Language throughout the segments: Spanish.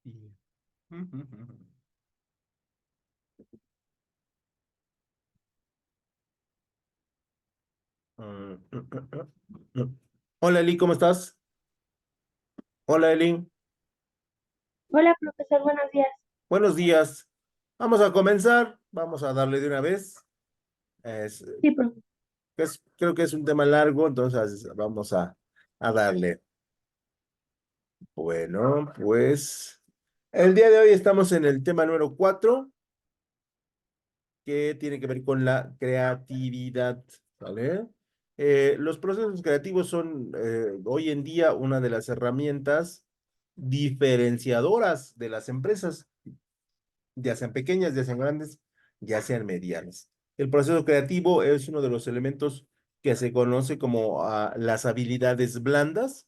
Y- Hola Eli, ¿cómo estás? Hola Eli, Hola, profesor, buenos días. buenos días. Vamos a comenzar, vamos a darle de una vez. Es, Sí, profe. creo que es un tema largo, entonces vamos a darle. Bueno, pues el día de hoy estamos en el tema número 4, que tiene que ver con la creatividad, ¿vale? Los procesos creativos son hoy en día una de las herramientas diferenciadoras de las empresas, ya sean pequeñas, ya sean grandes, ya sean medianas. El proceso creativo es uno de los elementos que se conoce como las habilidades blandas,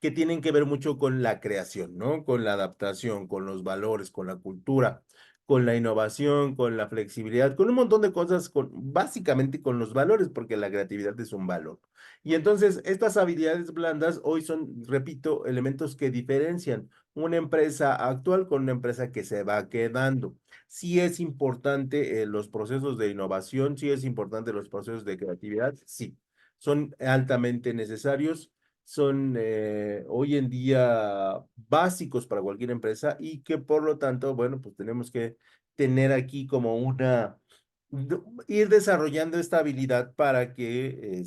que tienen que ver mucho con la creación, ¿no? Con la adaptación, con los valores, con la cultura, con la innovación, con la flexibilidad, con un montón de cosas, básicamente con los valores, porque la creatividad es un valor. Y entonces, estas habilidades blandas hoy son, repito, elementos que diferencian una empresa actual con una empresa que se va quedando. Sí es importante los procesos de innovación, sí es importante los procesos de creatividad, sí, son altamente necesarios, son hoy en día básicos para cualquier empresa y que por lo tanto, bueno, pues tenemos que tener aquí como ir desarrollando esta habilidad para que,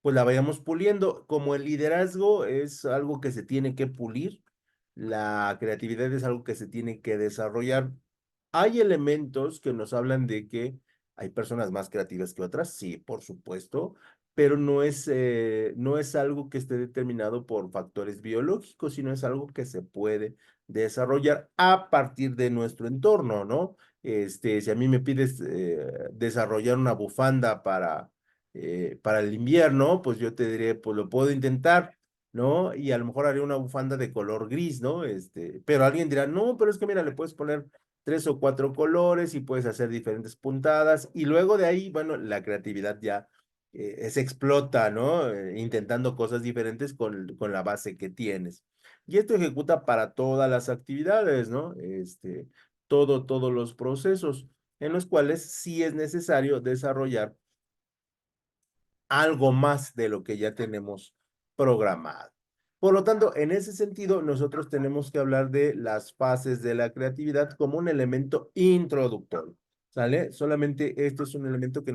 pues la vayamos puliendo. Como el liderazgo es algo que se tiene que pulir, la creatividad es algo que se tiene que desarrollar. Hay elementos que nos hablan de que hay personas más creativas que otras, sí, por supuesto, pero no es algo que esté determinado por factores biológicos, sino es algo que se puede desarrollar a partir de nuestro entorno, ¿no? Si a mí me pides desarrollar una bufanda para el invierno, pues yo te diré, pues lo puedo intentar, ¿no? Y a lo mejor haré una bufanda de color gris, ¿no? Pero alguien dirá, no, pero es que mira, le puedes poner tres o cuatro colores y puedes hacer diferentes puntadas y luego de ahí, bueno, la creatividad ya se explota, ¿no? Intentando cosas diferentes con la base que tienes. Y esto ejecuta para todas las actividades, ¿no? Todos los procesos en los cuales sí es necesario desarrollar algo más de lo que ya tenemos programado. Por lo tanto, en ese sentido, nosotros tenemos que hablar de las fases de la creatividad como un elemento introductorio, ¿sale? Solamente esto es un elemento que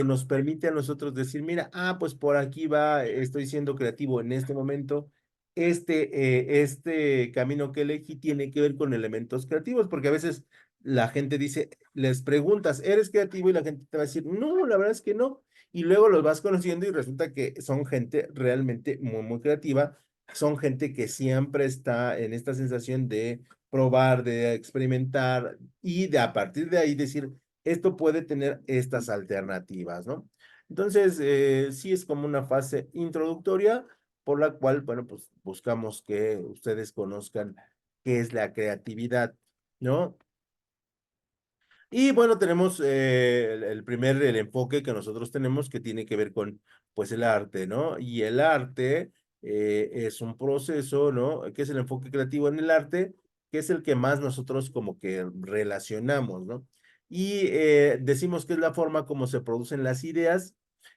nos permite a nosotros decir, mira, pues por aquí va, estoy siendo creativo en este momento. Este camino que elegí tiene que ver con elementos creativos, porque a veces la gente dice, les preguntas, ¿eres creativo? Y la gente te va a decir, no, la verdad es que no, y luego los vas conociendo y resulta que son gente realmente muy creativa, son gente que siempre está en esta sensación de probar, de experimentar y de a partir de ahí decir, esto puede tener estas alternativas, ¿no? Entonces, sí es como una fase introductoria por la cual, bueno, pues buscamos que ustedes conozcan qué es la creatividad, ¿no? Y bueno, tenemos el enfoque que nosotros tenemos que tiene que ver con, pues, el arte, ¿no? Y el arte es un proceso, ¿no? ¿Qué es el enfoque creativo en el arte? Que es el que más nosotros como que relacionamos, ¿no? Y decimos que es la forma como se producen las ideas,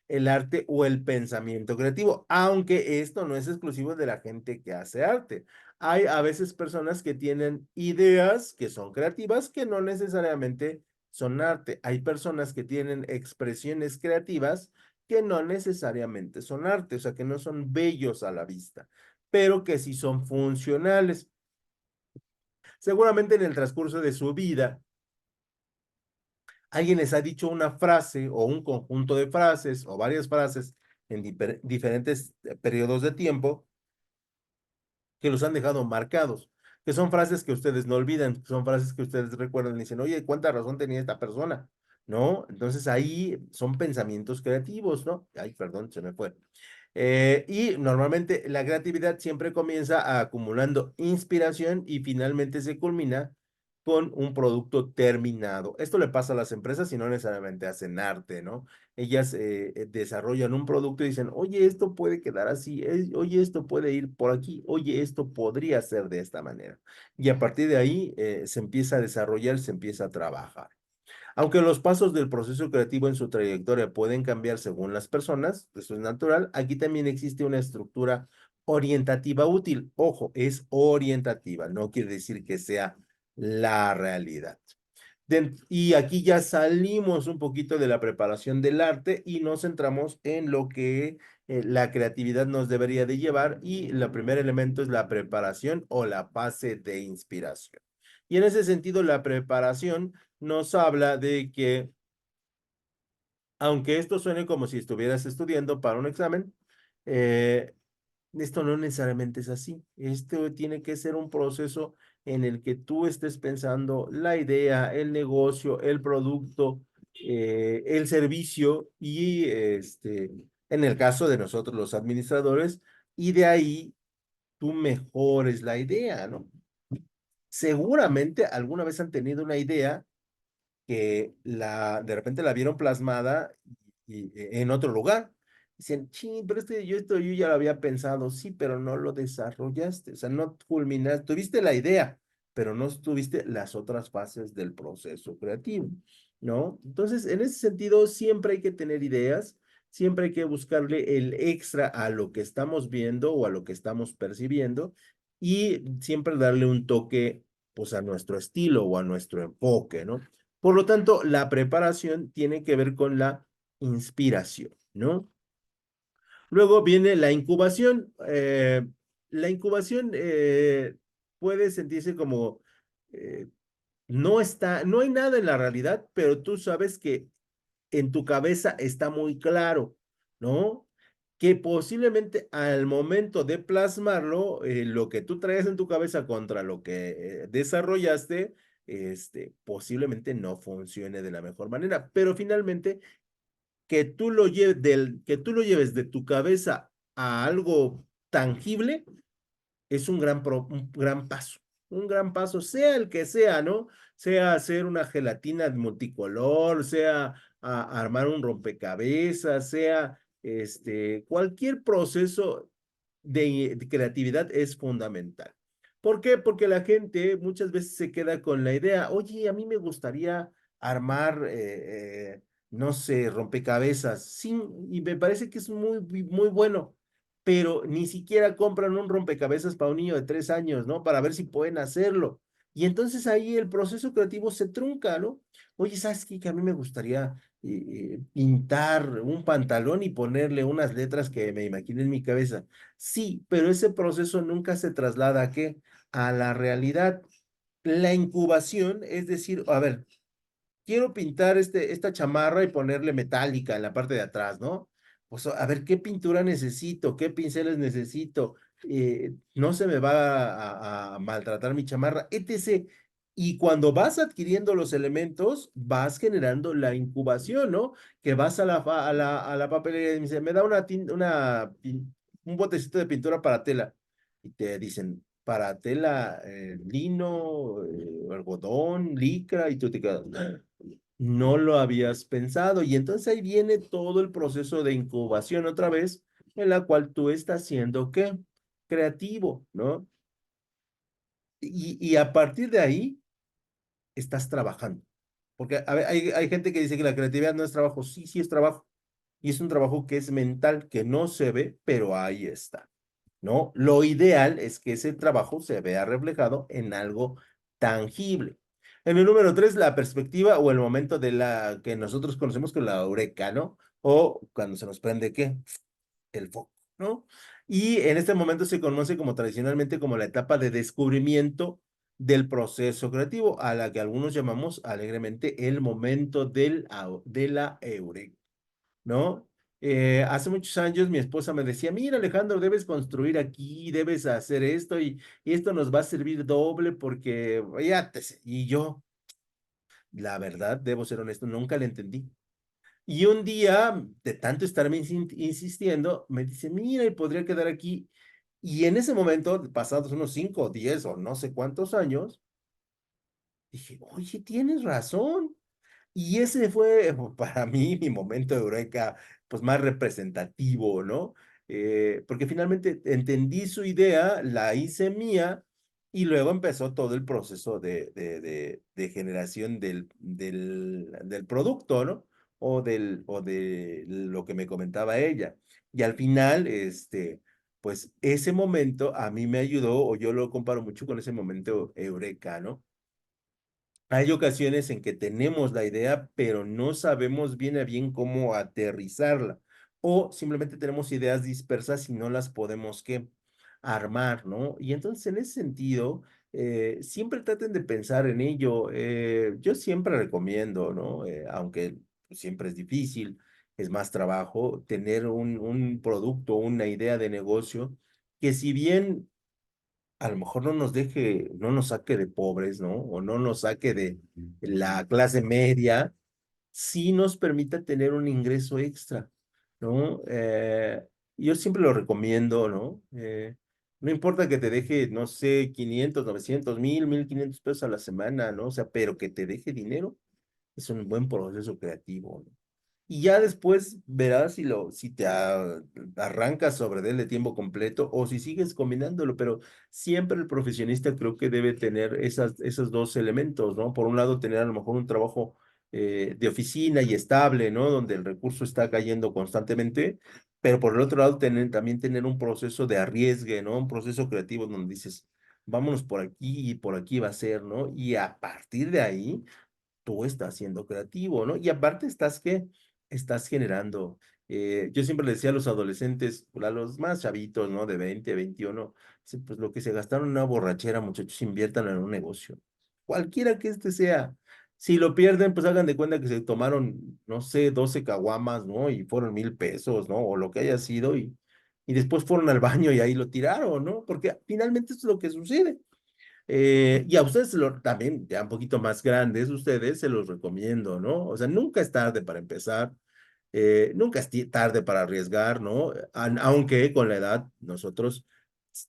el arte o el pensamiento creativo, aunque esto no es exclusivo de la gente que hace arte. Hay a veces personas que tienen ideas que son creativas que no necesariamente son arte. Hay personas que tienen expresiones creativas que no necesariamente son arte, o sea, que no son bellos a la vista, pero que sí son funcionales. Seguramente en el transcurso de su vida, alguien les ha dicho una frase o un conjunto de frases o varias frases en diferentes periodos de tiempo que los han dejado marcados, que son frases que ustedes no olvidan, que son frases que ustedes recuerdan y dicen, oye, ¿cuánta razón tenía esta persona? ¿No? Entonces ahí son pensamientos creativos, ¿no? Ay, perdón, se me fue. Y normalmente la creatividad siempre comienza acumulando inspiración y finalmente se culmina con un producto terminado. Esto le pasa a las empresas y no necesariamente hacen arte, ¿no? Ellas desarrollan un producto y dicen, oye, esto puede quedar así, oye, esto puede ir por aquí, oye, esto podría ser de esta manera. Y a partir de ahí se empieza a desarrollar, se empieza a trabajar. Aunque los pasos del proceso creativo en su trayectoria pueden cambiar según las personas, eso es natural, aquí también existe una estructura orientativa útil. Ojo, es orientativa, no quiere decir que sea la realidad. Y aquí ya salimos un poquito de la preparación del arte y nos centramos en lo que la creatividad nos debería de llevar y el primer elemento es la preparación o la fase de inspiración. Y en ese sentido, la preparación nos habla de que, aunque esto suene como si estuvieras estudiando para un examen, eh, esto no necesariamente es así. Esto tiene que ser un proceso en el que tú estés pensando la idea, el negocio, el producto, el servicio y en el caso de nosotros los administradores, y de ahí tú mejores la idea, ¿no? Seguramente alguna vez han tenido una idea que de repente la vieron plasmada en otro lugar. Dicen, sí, pero esto yo ya lo había pensado, sí, pero no lo desarrollaste, o sea, no culminaste, tuviste la idea, pero no tuviste las otras fases del proceso creativo, ¿no? Entonces, en ese sentido, siempre hay que tener ideas, siempre hay que buscarle el extra a lo que estamos viendo o a lo que estamos percibiendo y siempre darle un toque, pues, a nuestro estilo o a nuestro enfoque, ¿no? Por lo tanto, la preparación tiene que ver con la inspiración, ¿no? Luego viene la incubación. La incubación puede sentirse como eh, no hay nada en la realidad, pero tú sabes que en tu cabeza está muy claro, ¿no? Que posiblemente al momento de plasmarlo, lo que tú traes en tu cabeza contra lo que desarrollaste, posiblemente no funcione de la mejor manera, pero finalmente que tú lo lleves de tu cabeza a algo tangible, es un un gran paso, sea el que sea, ¿no? Sea hacer una gelatina multicolor, sea armar un rompecabezas, sea cualquier proceso de creatividad es fundamental. ¿Por qué? Porque la gente muchas veces se queda con la idea, oye, a mí me gustaría armar, no sé, rompecabezas. Sí, y me parece que es muy bueno, pero ni siquiera compran un rompecabezas para un niño de 3 años, ¿no? Para ver si pueden hacerlo. Y entonces ahí el proceso creativo se trunca, ¿no? Oye, ¿sabes qué? Que a mí me gustaría pintar un pantalón y ponerle unas letras que me imaginé en mi cabeza. Sí, pero ese proceso nunca se traslada ¿a qué? A la realidad. La incubación es decir, a ver, quiero pintar esta chamarra y ponerle metálica en la parte de atrás, ¿no? Pues a ver, ¿qué pintura necesito? ¿Qué pinceles necesito? No se me va a maltratar mi chamarra, etc. Y cuando vas adquiriendo los elementos, vas generando la incubación, ¿no? Que vas a la papelería y me dice, me da un botecito de pintura para tela. Y te dicen, para tela, lino, algodón, licra, y tú te quedas, no lo habías pensado. Y entonces ahí viene todo el proceso de incubación otra vez, en la cual tú estás siendo, ¿qué? Creativo, ¿no? Y a partir de ahí, estás trabajando. Porque a ver, hay gente que dice que la creatividad no es trabajo. Sí, sí es trabajo. Y es un trabajo que es mental, que no se ve, pero ahí está. ¿No? Lo ideal es que ese trabajo se vea reflejado en algo tangible. En el número 3, la perspectiva o el momento de la que nosotros conocemos como la eureka, ¿no? O cuando se nos prende, ¿qué? El foco, ¿no? Y en este momento se conoce como tradicionalmente como la etapa de descubrimiento del proceso creativo, a la que algunos llamamos alegremente el momento de la eureka. ¿No? Hace muchos años mi esposa me decía, mira Alejandro, debes construir aquí, debes hacer esto y esto nos va a servir doble porque, ya y yo, la verdad, debo ser honesto, nunca le entendí. Y un día, de tanto estarme insistiendo, me dice, mira, y podría quedar aquí. Y en ese momento, pasados unos 5 o 10 o no sé cuántos años, Dije, oye, tienes razón. Y ese fue para mí mi momento de eureka, pues más representativo, ¿no? Porque finalmente entendí su idea, la hice mía y luego empezó todo el proceso de generación del producto, ¿no? O de lo que me comentaba ella. Y al final, pues ese momento a mí me ayudó, o yo lo comparo mucho con ese momento eureka, ¿no? Hay ocasiones en que tenemos la idea, pero no sabemos bien a bien cómo aterrizarla. O simplemente tenemos ideas dispersas y no las podemos ¿qué? Armar, ¿no? Y entonces, en ese sentido, siempre traten de pensar en ello. Yo siempre recomiendo, ¿no? Aunque siempre es difícil, es más trabajo, tener un producto, una idea de negocio, que si bien a lo mejor no nos deje, no nos saque de pobres, ¿no? O no nos saque de la clase media, sí nos permita tener un ingreso extra, ¿no? Yo siempre lo recomiendo, ¿no? No importa que te deje, no sé, 500, 900, 1,000, 1,500 pesos a la semana, ¿no? O sea, pero que te deje dinero es un buen proceso creativo, ¿no? Y ya después verás si te arrancas sobre él de tiempo completo o si sigues combinándolo, pero siempre el profesionista creo que debe tener esos dos elementos, ¿no? Por un lado, tener a lo mejor un trabajo de oficina y estable, ¿no? Donde el recurso está cayendo constantemente, pero por el otro lado, también tener un proceso de arriesgue, ¿no? Un proceso creativo donde dices, vámonos por aquí y por aquí va a ser, ¿no? Y a partir de ahí tú estás siendo creativo, ¿no? Y aparte estás, ¿qué? Estás generando. Yo siempre le decía a los adolescentes, a los más chavitos, ¿no? De 20, 21, dice, pues lo que se gastaron en una borrachera, muchachos, inviertan en un negocio. Cualquiera que este sea. Si lo pierden, pues hagan de cuenta que se tomaron, no sé, 12 caguamas, ¿no? Y fueron 1,000 pesos, ¿no? O lo que haya sido, y después fueron al baño y ahí lo tiraron, ¿no? Porque finalmente esto es lo que sucede. Y a ustedes también, ya un poquito más grandes, ustedes se los recomiendo, ¿no? O sea, nunca es tarde para empezar, nunca es tarde para arriesgar, ¿no? Aunque con la edad nosotros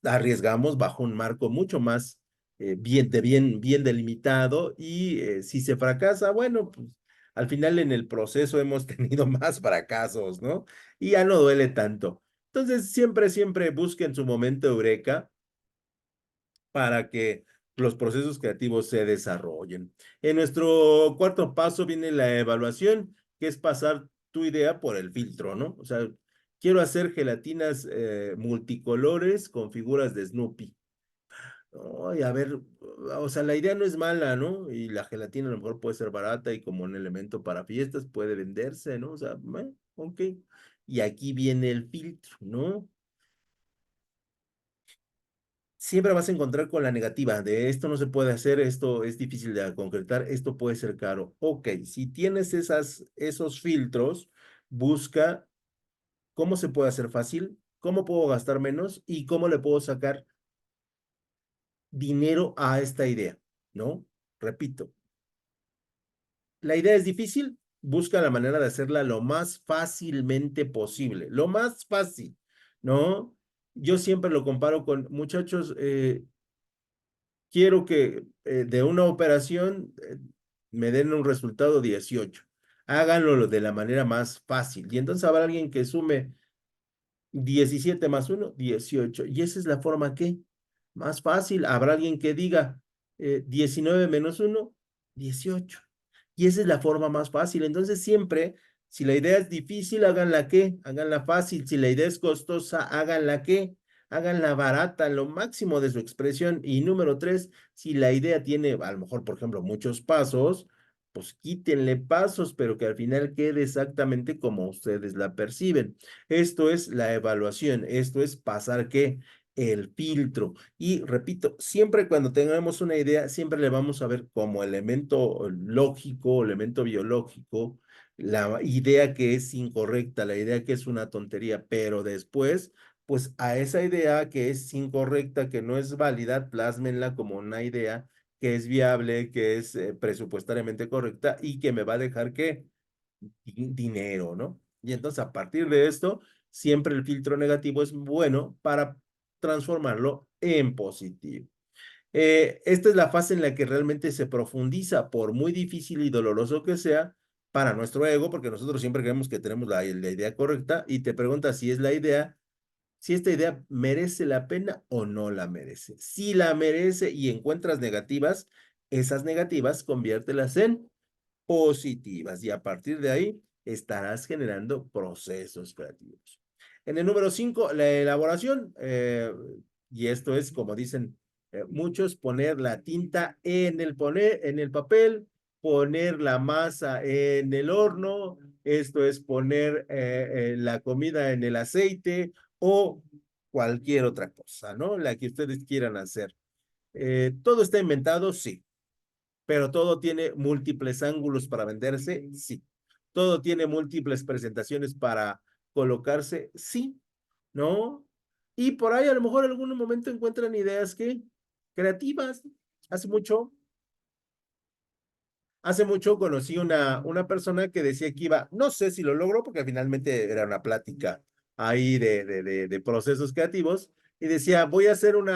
arriesgamos bajo un marco mucho más bien delimitado y si se fracasa, bueno, pues al final en el proceso hemos tenido más fracasos, ¿no? Y ya no duele tanto. Entonces, siempre busquen su momento eureka para que los procesos creativos se desarrollen. En nuestro cuarto paso viene la evaluación, que es pasar tu idea por el filtro, ¿no? O sea, quiero hacer gelatinas multicolores con figuras de Snoopy. Ay, a ver, o sea, la idea no es mala, ¿no? Y la gelatina a lo mejor puede ser barata y como un elemento para fiestas puede venderse, ¿no? O sea, ok. Y aquí viene el filtro, ¿no? Siempre vas a encontrar con la negativa de esto no se puede hacer, esto es difícil de concretar, esto puede ser caro. Ok, si tienes esos filtros, busca cómo se puede hacer fácil, cómo puedo gastar menos y cómo le puedo sacar dinero a esta idea, ¿no? Repito, la idea es difícil, busca la manera de hacerla lo más fácilmente posible, lo más fácil, ¿no? Yo siempre lo comparo con muchachos, quiero que de una operación me den un resultado 18. Háganlo de la manera más fácil. Y entonces habrá alguien que sume 17 más uno 18. Y esa es la forma que más fácil. Habrá alguien que diga 19 menos uno 18. Y esa es la forma más fácil. Entonces siempre, si la idea es difícil, háganla qué, háganla fácil. Si la idea es costosa, háganla qué, háganla barata, lo máximo de su expresión. Y número tres, si la idea tiene, a lo mejor, por ejemplo, muchos pasos, pues quítenle pasos, pero que al final quede exactamente como ustedes la perciben. Esto es la evaluación, esto es pasar qué, el filtro. Y repito, siempre cuando tengamos una idea, siempre le vamos a ver como elemento lógico, elemento biológico, la idea que es incorrecta, la idea que es una tontería, pero después, pues a esa idea que es incorrecta, que no es válida, plásmenla como una idea que es viable, que es presupuestariamente correcta y que me va a dejar que dinero, ¿no? Y entonces a partir de esto, siempre el filtro negativo es bueno para transformarlo en positivo. Esta es la fase en la que realmente se profundiza, por muy difícil y doloroso que sea, para nuestro ego, porque nosotros siempre creemos que tenemos la idea correcta y te preguntas si es la idea, si esta idea merece la pena o no la merece. Si la merece y encuentras negativas, esas negativas conviértelas en positivas y a partir de ahí estarás generando procesos creativos. En el número 5, la elaboración, y esto es como dicen muchos, poner la tinta en el papel, poner la masa en el horno, esto es poner la comida en el aceite o cualquier otra cosa, ¿no? La que ustedes quieran hacer. ¿Todo está inventado? Sí. Pero todo tiene múltiples ángulos para venderse, sí. Todo tiene múltiples presentaciones para colocarse, sí, ¿no? Y por ahí a lo mejor en algún momento encuentran ideas que creativas. Hace mucho, hace mucho conocí una persona que decía que iba, no sé si lo logró, porque finalmente era una plática ahí de procesos creativos, y decía, voy a hacer un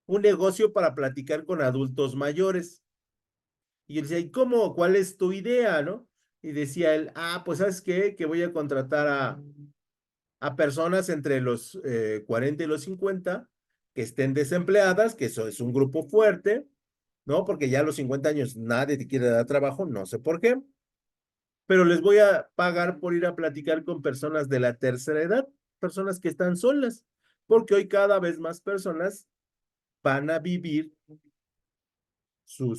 negocio para platicar con adultos mayores. Y yo decía, ¿y cómo? ¿Cuál es tu idea, no? Y decía él, pues ¿sabes qué? Que voy a contratar a personas entre los 40 y los 50 que estén desempleadas, que eso es un grupo fuerte, ¿no? Porque ya a los 50 años nadie te quiere dar trabajo, no sé por qué, pero les voy a pagar por ir a platicar con personas de la tercera edad, personas que están solas, porque hoy cada vez más personas van a vivir su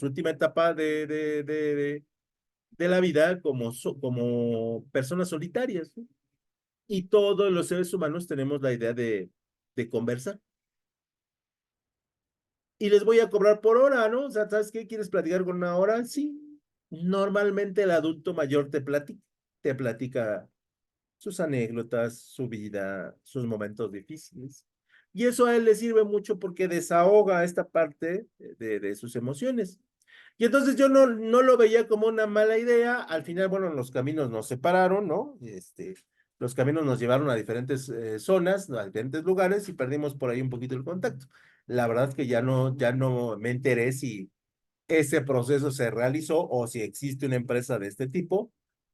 última etapa de la vida como, como personas solitarias, ¿no? Y todos los seres humanos tenemos la idea de conversar. Y les voy a cobrar por hora, ¿no? O sea, ¿sabes qué? ¿Quieres platicar con una hora? Sí. Normalmente el adulto mayor te platica sus anécdotas, su vida, sus momentos difíciles. Y eso a él le sirve mucho porque desahoga esta parte de sus emociones. Y entonces yo no lo veía como una mala idea. Al final, bueno, los caminos nos separaron, ¿no? Los caminos nos llevaron a diferentes zonas, a diferentes lugares y perdimos por ahí un poquito el contacto. La verdad es que ya no me enteré si ese proceso se realizó o si existe una empresa de este tipo,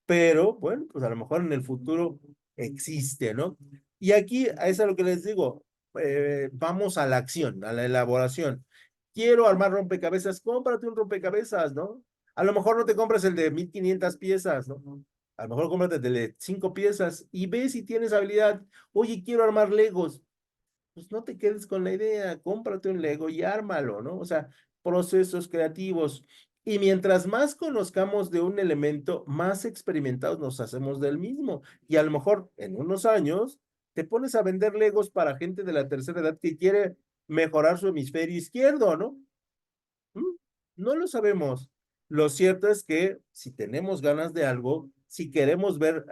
pero bueno, pues a lo mejor en el futuro existe, ¿no? Y aquí, a eso es lo que les digo, vamos a la acción, a la elaboración. Quiero armar rompecabezas, cómprate un rompecabezas, ¿no? A lo mejor no te compras el de 1500 piezas, ¿no? A lo mejor cómprate el de 5 piezas y ve si tienes habilidad. Oye, quiero armar Legos, pues no te quedes con la idea, cómprate un Lego y ármalo, ¿no? O sea, procesos creativos. Y mientras más conozcamos de un elemento, más experimentados nos hacemos del mismo. Y a lo mejor en unos años te pones a vender Legos para gente de la tercera edad que quiere mejorar su hemisferio izquierdo, ¿no? ¿Mm? No lo sabemos. Lo cierto es que si tenemos ganas de algo, si queremos ver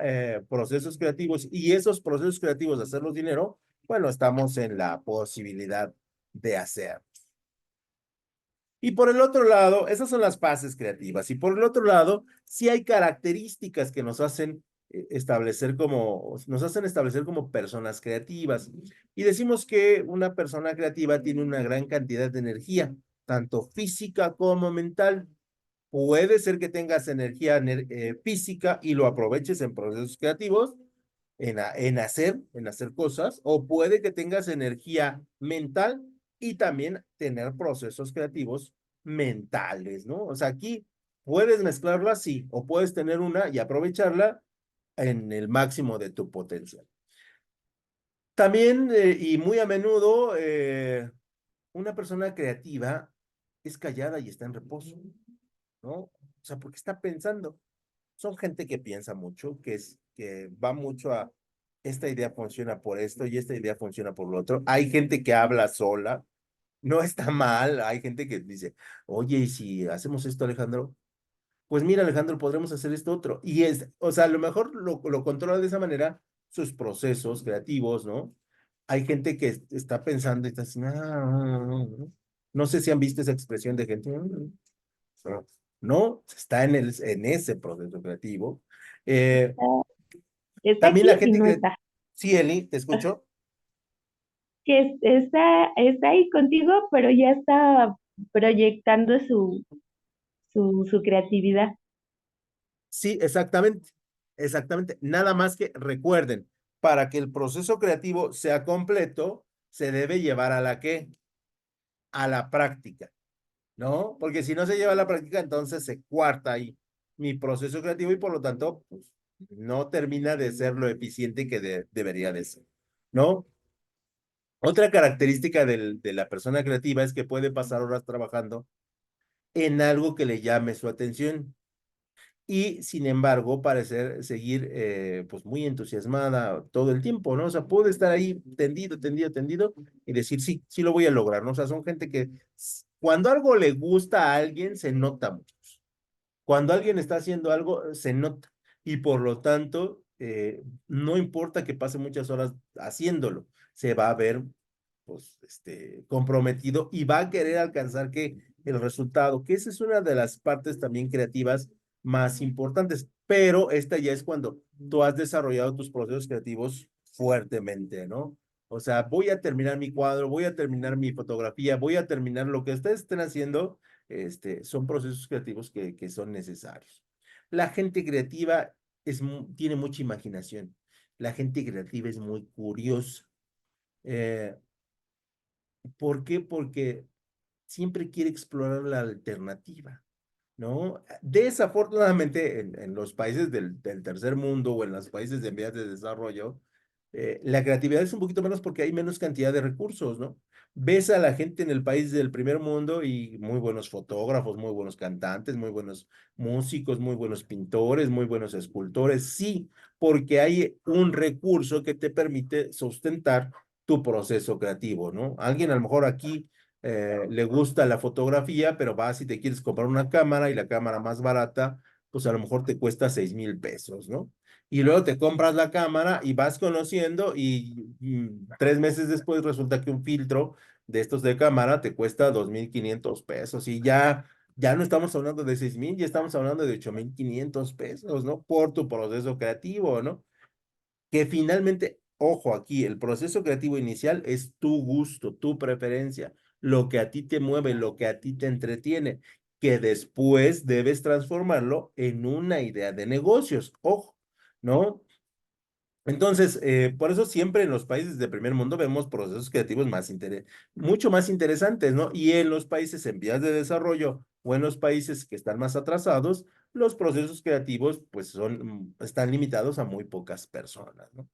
procesos creativos y esos procesos creativos de hacerlos dinero, bueno, estamos en la posibilidad de hacer. Y por el otro lado, esas son las fases creativas. Y por el otro lado, sí hay características que nos hacen establecer como personas creativas. Y decimos que una persona creativa tiene una gran cantidad de energía, tanto física como mental. Puede ser que tengas energía física y lo aproveches en procesos creativos, en hacer cosas, o puede que tengas energía mental y también tener procesos creativos mentales, ¿no? O sea, aquí puedes mezclarlo así, o puedes tener una y aprovecharla en el máximo de tu potencial. También, y muy a menudo, una persona creativa es callada y está en reposo, ¿no? O sea, porque está pensando. Son gente que piensa mucho, que va mucho a esta idea funciona por esto y esta idea funciona por lo otro. Hay gente que habla sola, no está mal. Hay gente que dice, oye, ¿y si hacemos esto, Alejandro? Pues mira, Alejandro, podremos hacer esto otro. Y o sea, a lo mejor lo controla de esa manera sus procesos creativos, ¿no? Hay gente que está pensando y está así, no sé si han visto esa expresión de gente, no, está en ese proceso creativo. Eh, Está también aquí la y gente no que, está. sí, Eli, te escucho. está ahí contigo, pero ya está proyectando su creatividad. Sí, exactamente, exactamente. Nada más que recuerden, para que el proceso creativo sea completo, se debe llevar a la qué, a la práctica, ¿no? Porque si no se lleva a la práctica, entonces se cuarta ahí mi proceso creativo y por lo tanto, pues, no termina de ser lo eficiente que debería de ser, ¿no? Otra característica de la persona creativa es que puede pasar horas trabajando en algo que le llame su atención y sin embargo parecer seguir pues muy entusiasmada todo el tiempo, ¿no? O sea, puede estar ahí tendido, tendido, tendido y decir, sí, sí lo voy a lograr, ¿no? O sea, son gente que cuando algo le gusta a alguien se nota mucho. Cuando alguien está haciendo algo, se nota y por lo tanto, no importa que pase muchas horas haciéndolo, se va a ver pues, comprometido y va a querer alcanzar que el resultado, que esa es una de las partes también creativas más importantes, pero esta ya es cuando tú has desarrollado tus procesos creativos fuertemente, ¿no? O sea, voy a terminar mi cuadro, voy a terminar mi fotografía, voy a terminar lo que ustedes estén haciendo, son procesos creativos que son necesarios. La gente creativa tiene mucha imaginación. La gente creativa es muy curiosa. Eh, ¿Por qué? Porque siempre quiere explorar la alternativa, ¿no? Desafortunadamente, en los países del tercer mundo o en los países de vías de desarrollo, la creatividad es un poquito menos porque hay menos cantidad de recursos, ¿no? Ves a la gente en el país del primer mundo y muy buenos fotógrafos, muy buenos cantantes, muy buenos músicos, muy buenos pintores, muy buenos escultores, sí, porque hay un recurso que te permite sustentar tu proceso creativo, ¿no? Alguien a lo mejor aquí le gusta la fotografía, pero vas si te quieres comprar una cámara y la cámara más barata, pues a lo mejor te cuesta 6,000 pesos, ¿no? Y luego te compras la cámara y vas conociendo y 3 meses después resulta que un filtro de estos de cámara te cuesta 2,500 pesos y ya no estamos hablando de 6,000, ya estamos hablando de 8,500 pesos, ¿no? Por tu proceso creativo, ¿no? Que finalmente, ojo aquí, el proceso creativo inicial es tu gusto, tu preferencia, lo que a ti te mueve, lo que a ti te entretiene, que después debes transformarlo en una idea de negocios, ojo, ¿no? Entonces, por eso siempre en los países de primer mundo vemos procesos creativos mucho más interesantes, ¿no? Y en los países en vías de desarrollo o en los países que están más atrasados, los procesos creativos pues están limitados a muy pocas personas, ¿no?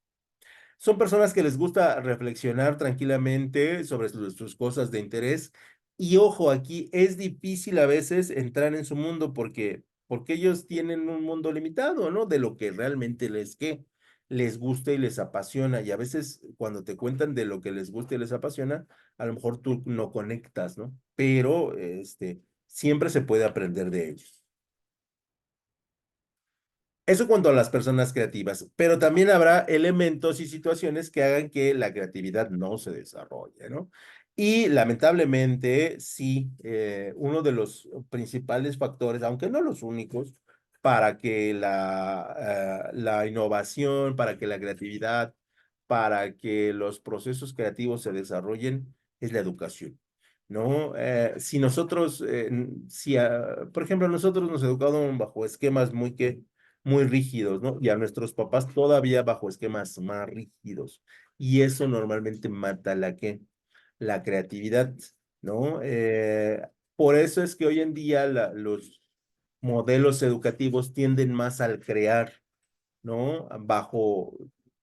Son personas que les gusta reflexionar tranquilamente sobre sus cosas de interés. Y ojo, aquí es difícil a veces entrar en su mundo porque ellos tienen un mundo limitado, ¿no? De lo que realmente les gusta y les apasiona. Y a veces cuando te cuentan de lo que les gusta y les apasiona, a lo mejor tú no conectas, ¿no? Pero siempre se puede aprender de ellos. Eso cuanto a las personas creativas, pero también habrá elementos y situaciones que hagan que la creatividad no se desarrolle, ¿no? Y lamentablemente, sí, uno de los principales factores, aunque no los únicos, para que la innovación, para que la creatividad, para que los procesos creativos se desarrollen, es la educación. ¿No? Si nosotros, por ejemplo, nosotros nos educaron bajo esquemas muy rígidos, ¿no? Y a nuestros papás todavía bajo esquemas más rígidos. Y eso normalmente mata la creatividad, ¿no? Por eso es que hoy en día los modelos educativos tienden más al crear, ¿no? Bajo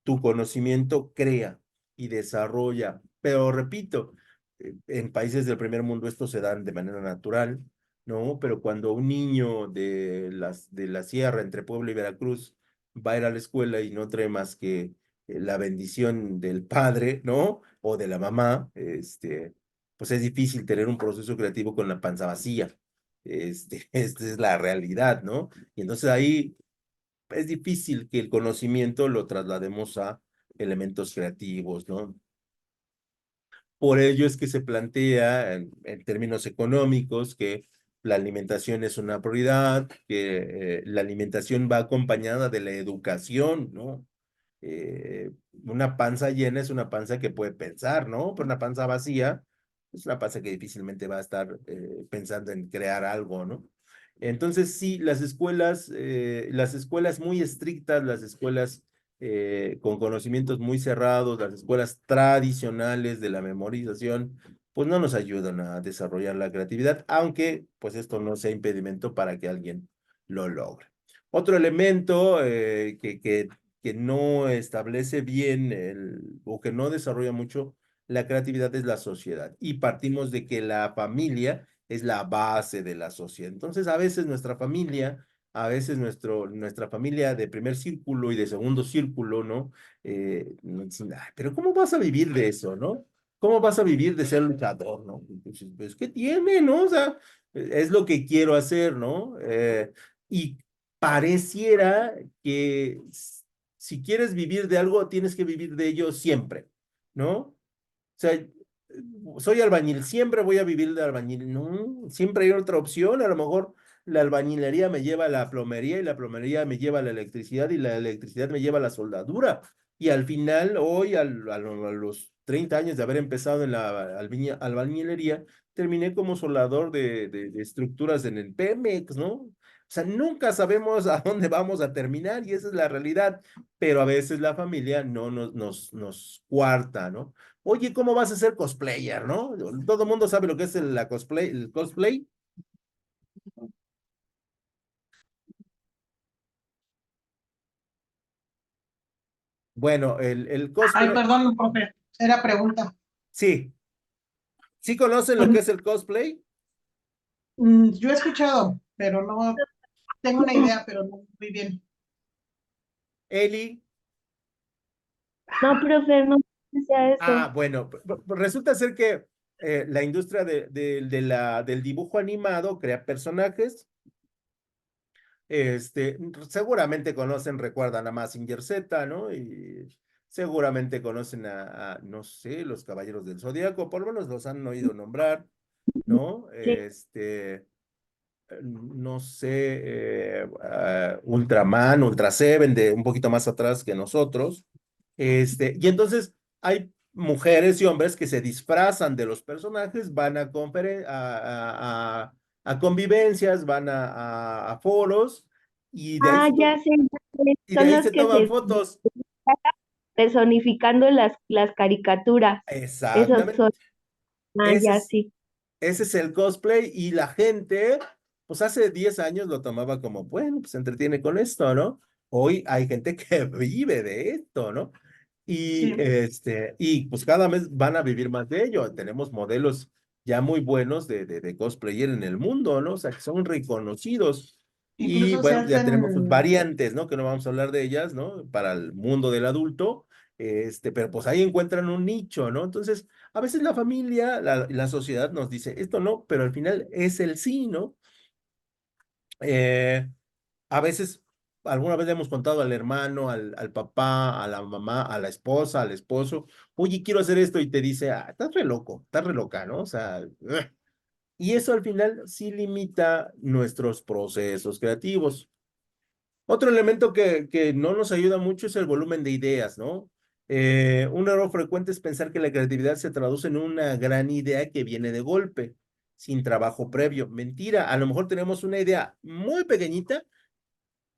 tu conocimiento, crea y desarrolla. Pero repito, en países del primer mundo esto se dan de manera natural, ¿no? Pero cuando un niño de la sierra entre Puebla y Veracruz va a ir a la escuela y no trae más que la bendición del padre, ¿no? O de la mamá, pues es difícil tener un proceso creativo con la panza vacía. Esta es la realidad, ¿no? Y entonces ahí es difícil que el conocimiento lo traslademos a elementos creativos, ¿no? Por ello es que se plantea en términos económicos que la alimentación es una prioridad, que la alimentación va acompañada de la educación, ¿no? una panza llena es una panza que puede pensar, ¿no? Pero una panza vacía es una panza que difícilmente va a estar pensando en crear algo, ¿no? Entonces, sí, las escuelas muy estrictas, las escuelas con conocimientos muy cerrados, las escuelas tradicionales de la memorización, pues no nos ayudan a desarrollar la creatividad, aunque pues esto no sea impedimento para que alguien lo logre. Otro elemento que no establece bien o que no desarrolla mucho la creatividad es la sociedad. Y partimos de que la familia es la base de la sociedad. Entonces, a veces nuestra familia, a veces nuestra familia de primer círculo y de segundo círculo, ¿no? Nos dicen, "Ay, pero ¿cómo vas a vivir de eso, no? ¿Cómo vas a vivir de ser luchador, no? Entonces, pues, ¿qué tiene, no? O sea, es lo que quiero hacer, ¿no? Y pareciera que si quieres vivir de algo, tienes que vivir de ello siempre, ¿no? O sea, soy albañil, siempre voy a vivir de albañil. No, siempre hay otra opción. A lo mejor la albañilería me lleva a la plomería y la plomería me lleva a la electricidad y la electricidad me lleva a la soldadura. Y al final, hoy, a los 30 años de haber empezado en la albañilería, terminé como soldador de estructuras en el Pemex, ¿no? O sea, nunca sabemos a dónde vamos a terminar y esa es la realidad, pero a veces la familia no nos cuarta, ¿no? Oye, ¿cómo vas a ser cosplayer, no? Todo el mundo sabe lo que es el cosplay. Bueno, el Ay, cosplay, perdón, profe, era pregunta. sí, sí conocen lo Pues, que es el cosplay. yo he escuchado, pero no tengo una idea, pero no muy bien. Eli, No, profe, no sea eso. bueno, resulta ser que la industria del dibujo animado crea personajes. Seguramente conocen, recuerdan a Mazinger Z, ¿no? Y seguramente conocen no sé, los Caballeros del Zodíaco, por lo menos los han oído nombrar, ¿no? Sí. No sé, Ultraman, Ultra Seven, de un poquito más atrás que nosotros. Y entonces hay mujeres y hombres que se disfrazan de los personajes, van a convivencias, van a foros y de ahí Ah, se, ya sé, ya sé. y de Son ahí los se que toman se fotos. personificando las caricaturas. Esos Exactamente. son, ah, Ese ya es, sí. Ese es el cosplay y la gente, pues hace 10 años lo tomaba como, bueno, pues se entretiene con esto, ¿no? Hoy hay gente que vive de esto, ¿no? Sí, Y pues cada vez van a vivir más de ello. Tenemos modelos ya muy buenos de cosplayer en el mundo, ¿no? O sea, que son reconocidos. Y incluso se bueno, ya tenemos sus hacen, variantes, ¿no? Que no vamos a hablar de ellas, ¿no? Para el mundo del adulto, pero pues ahí encuentran un nicho, ¿no? Entonces, a veces la familia, la sociedad nos dice, esto no, pero al final es el sí, ¿no? Eh, a veces, alguna vez le hemos contado al hermano, al papá, a la mamá, a la esposa, al esposo, oye, quiero hacer esto, y te dice, estás re loco, estás re loca, ¿no? O sea, ugh. Y eso al final sí limita nuestros procesos creativos. Otro elemento que no nos ayuda mucho es el volumen de ideas, ¿no? Un error frecuente es pensar que la creatividad se traduce en una gran idea que viene de golpe, sin trabajo previo. Mentira, a lo mejor tenemos una idea muy pequeñita,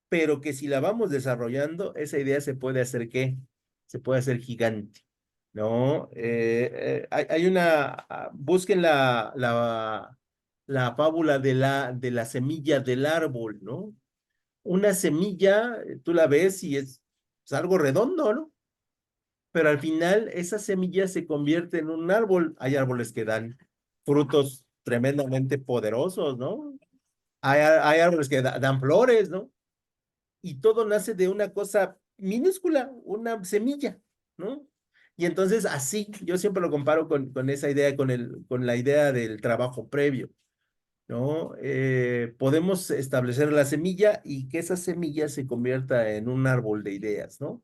pero que si la vamos desarrollando, esa idea se puede hacer ¿qué? Se puede hacer gigante, ¿no? Busquen la fábula de la semilla del árbol, ¿no? Una semilla, tú la ves y es algo redondo, ¿no? Pero al final esa semilla se convierte en un árbol. Hay árboles que dan frutos tremendamente poderosos, ¿no? Hay árboles que dan flores, ¿no? Y todo nace de una cosa minúscula, una semilla, ¿no? Y entonces así, yo siempre lo comparo con esa idea, con la idea del trabajo previo. ¿No? Podemos establecer la semilla y que esa semilla se convierta en un árbol de ideas, ¿no?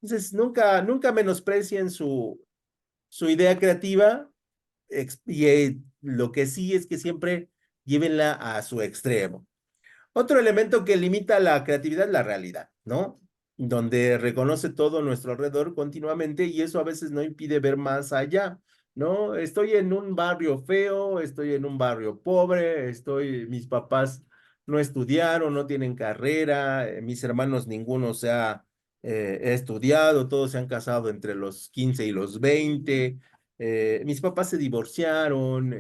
Entonces, nunca menosprecien su idea creativa lo que sí es que siempre llévenla a su extremo. Otro elemento que limita la creatividad es la realidad, ¿no? donde reconoce todo nuestro alrededor continuamente y eso a veces no impide ver más allá, ¿no? Estoy en un barrio feo, estoy en un barrio pobre, mis papás no estudiaron, no tienen carrera, mis hermanos ninguno estudiado, todos se han casado entre los 15 y los 20, mis papás se divorciaron,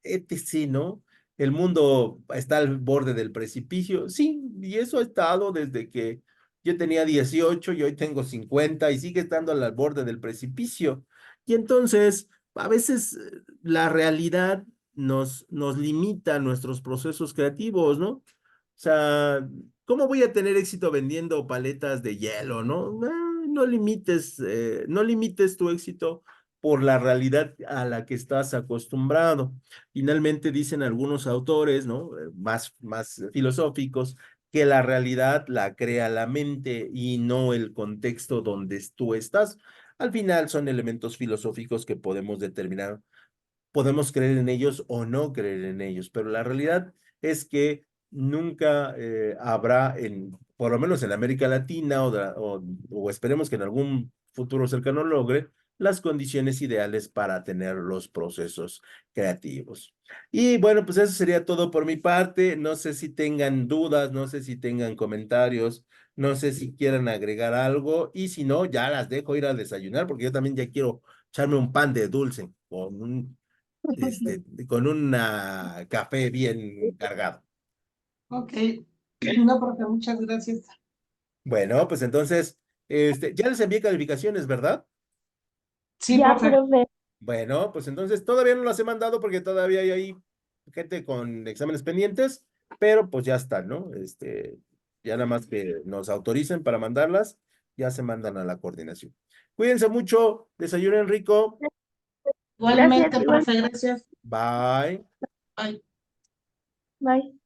etc., ¿no? El mundo está al borde del precipicio, sí, y eso ha estado desde que yo tenía 18 y hoy tengo 50 y sigue estando al borde del precipicio. Y entonces, a veces la realidad nos limita nuestros procesos creativos, ¿no? O sea, ¿cómo voy a tener éxito vendiendo paletas de hielo, no? No limites tu éxito por la realidad a la que estás acostumbrado. Finalmente dicen algunos autores, ¿no? Más filosóficos, que la realidad la crea la mente y no el contexto donde tú estás. Al final son elementos filosóficos que podemos determinar, podemos creer en ellos o no creer en ellos, pero la realidad es que nunca habrá, por lo menos en América Latina o esperemos que en algún futuro cercano logre, las condiciones ideales para tener los procesos creativos. Y bueno, pues eso sería todo por mi parte. No sé si tengan dudas, no sé si tengan comentarios, no sé si quieran agregar algo y si no, ya las dejo ir a desayunar porque yo también ya quiero echarme un pan de dulce con una café bien cargado. Ok, no, profe, muchas gracias. Bueno, pues entonces, ya les envié calificaciones, ¿verdad? Sí, Ya, profe. profe. Bueno, pues entonces todavía no las he mandado porque todavía hay ahí gente con exámenes pendientes, pero pues ya están, ¿no? Ya nada más que nos autoricen para mandarlas, ya se mandan a la coordinación. Cuídense mucho, desayunen rico. Gracias, Igualmente, igual. profe, gracias. Bye. Bye. Bye.